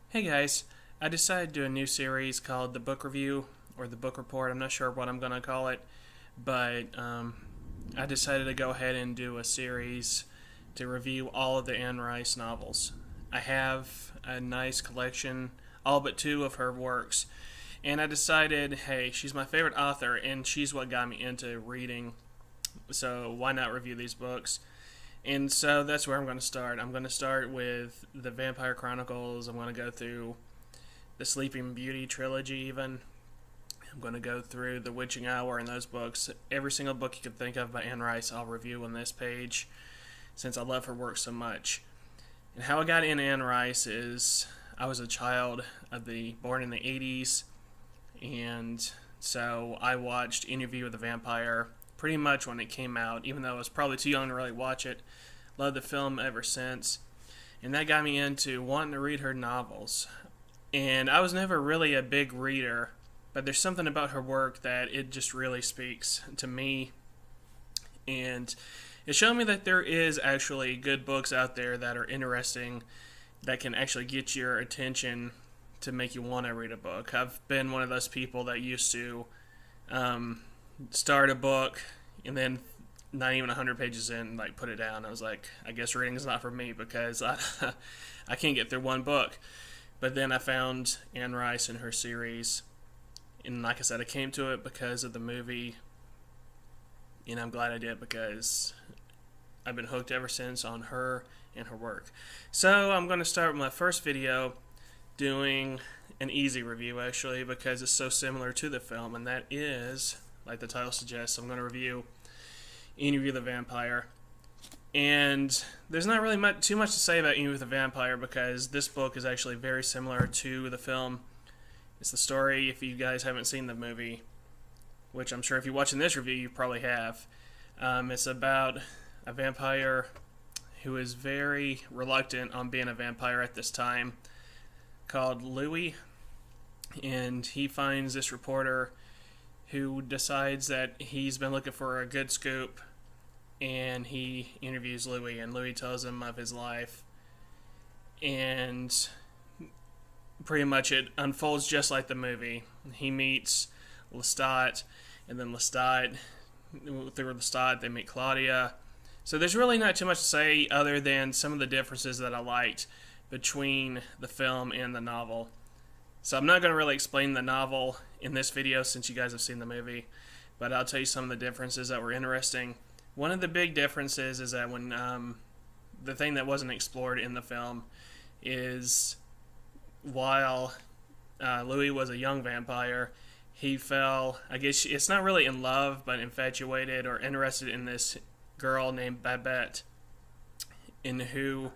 Hey guys, I decided to do a new series called The Book Review or The Book Report. I'm not sure what I'm going to call it, but I decided to go ahead and do a series to review all of the Anne Rice novels. I have a nice collection, all but two of her works, and I decided, hey, she's my favorite author, and she's what got me into reading, so why not review these books? And so that's where I'm going to start. I'm going to start with the Vampire Chronicles. I'm going to go through the Sleeping Beauty trilogy, even. I'm going to go through The Witching Hour and those books. Every single book you can think of by Anne Rice, I'll review on this page since I love her work so much. And how I got in Anne Rice is I was a child born in the 80s, and so I watched Interview with the Vampire pretty much when it came out, even though I was probably too young to really watch it. Loved the film ever since. And that got me into wanting to read her novels. And I was never really a big reader, but there's something about her work that it just really speaks to me. And it showed me that there is actually good books out there that are interesting, that can actually get your attention to make you want to read a book. I've been one of those people that used to start a book and then not even 100 pages in, like, put it down. I was like, I guess reading is not for me because I can't get through one book. But then I found Anne Rice and her series, and like I said, I came to it because of the movie, and I'm glad I did because I've been hooked ever since on her and her work. So I'm going to start with my first video doing an easy review, actually, because it's so similar to the film, and that is, like the title suggests, I'm going to review Interview with the Vampire. And there's not really too much to say about Interview with the Vampire because this book is actually very similar to the film. It's the story, if you guys haven't seen the movie, which I'm sure if you're watching this review you probably have. It's about a vampire who is very reluctant on being a vampire at this time, called Louis, and he finds this reporter who decides that he's been looking for a good scoop, and he interviews Louis, and Louis tells him of his life, and pretty much it unfolds just like the movie. He meets Lestat, and then through Lestat they meet Claudia. So there's really not too much to say other than some of the differences that I liked between the film and the novel. So I'm not going to really explain the novel in this video since you guys have seen the movie, but I'll tell you some of the differences that were interesting. One of the big differences is that when the thing that wasn't explored in the film is while Louis was a young vampire, he fell, I guess it's not really in love, but infatuated or interested in this girl named Babette, in who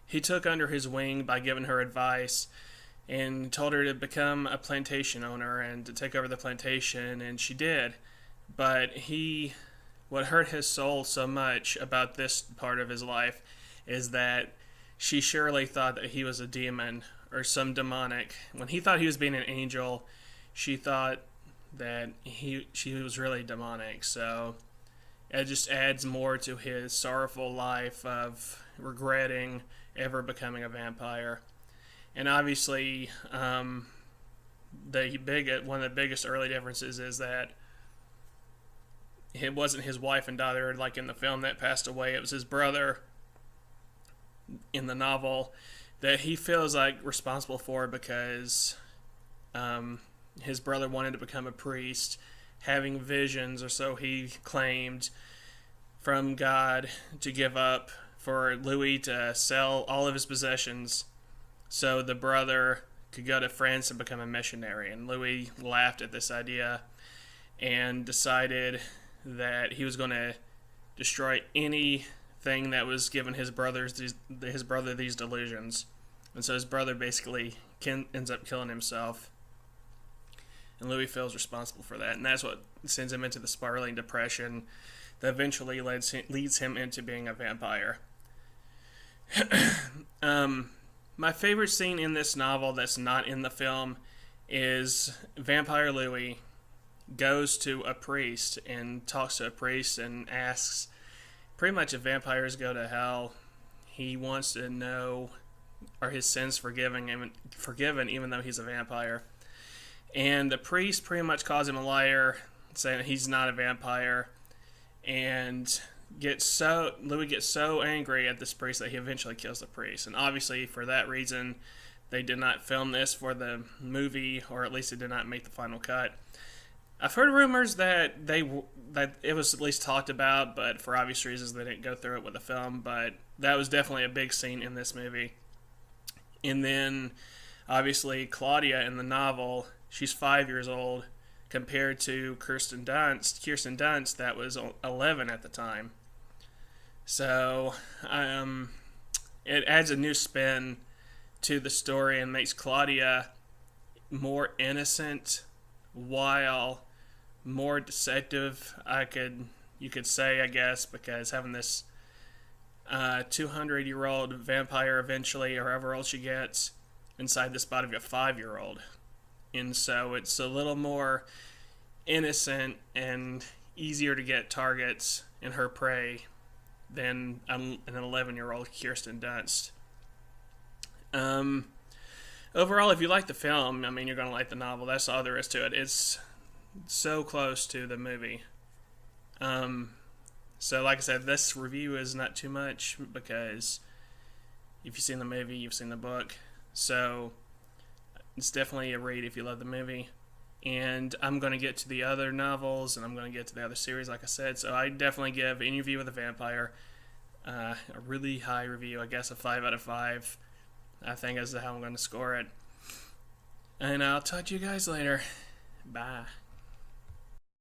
he took under his wing by giving her advice and told her to become a plantation owner and to take over the plantation, and she did. But what hurt his soul so much about this part of his life is that she surely thought that he was a demon or some demonic. When he thought he was being an angel, she thought that she was really demonic. So it just adds more to his sorrowful life of regretting ever becoming a vampire. And obviously, one of the biggest early differences is that it wasn't his wife and daughter like in the film that passed away. It was his brother in the novel that he feels like responsible for because his brother wanted to become a priest, having visions, or so he claimed, from God to give up for Louis to sell all of his possessions so the brother could go to France and become a missionary. And Louis laughed at this idea and decided that he was going to destroy anything that was giving his brother these delusions. And so his brother basically ends up killing himself. And Louis feels responsible for that. And that's what sends him into the spiraling depression that eventually leads him into being a vampire. My favorite scene in this novel that's not in the film is Vampire Louis goes to a priest and talks to a priest and asks pretty much if vampires go to hell. He wants to know are his sins forgiven even though he's a vampire. And the priest pretty much calls him a liar, saying that he's not a vampire, and Louis gets so angry at this priest that he eventually kills the priest. And obviously, for that reason, they did not film this for the movie, or at least it did not make the final cut. I've heard rumors that it was at least talked about, but for obvious reasons they didn't go through it with the film. But that was definitely a big scene in this movie. And then, obviously, Claudia in the novel, she's 5 years old, compared to Kirsten Dunst, that was 11 at the time. So, it adds a new spin to the story and makes Claudia more innocent, while more deceptive, you could say, I guess, because having this 200-year-old vampire eventually, or however old she gets, inside this body of a 5-year-old. And so it's a little more innocent and easier to get targets in her prey than an 11-year-old Kirsten Dunst. Overall, if you like the film, I mean, you're going to like the novel. That's all there is to it. It's so close to the movie. So like I said, this review is not too much because if you've seen the movie, you've seen the book. So it's definitely a read if you love the movie. And I'm going to get to the other novels, and I'm going to get to the other series, like I said. So I definitely give Interview with a Vampire a really high review. I guess a 5 out of 5. I think is how I'm going to score it. And I'll talk to you guys later. Bye.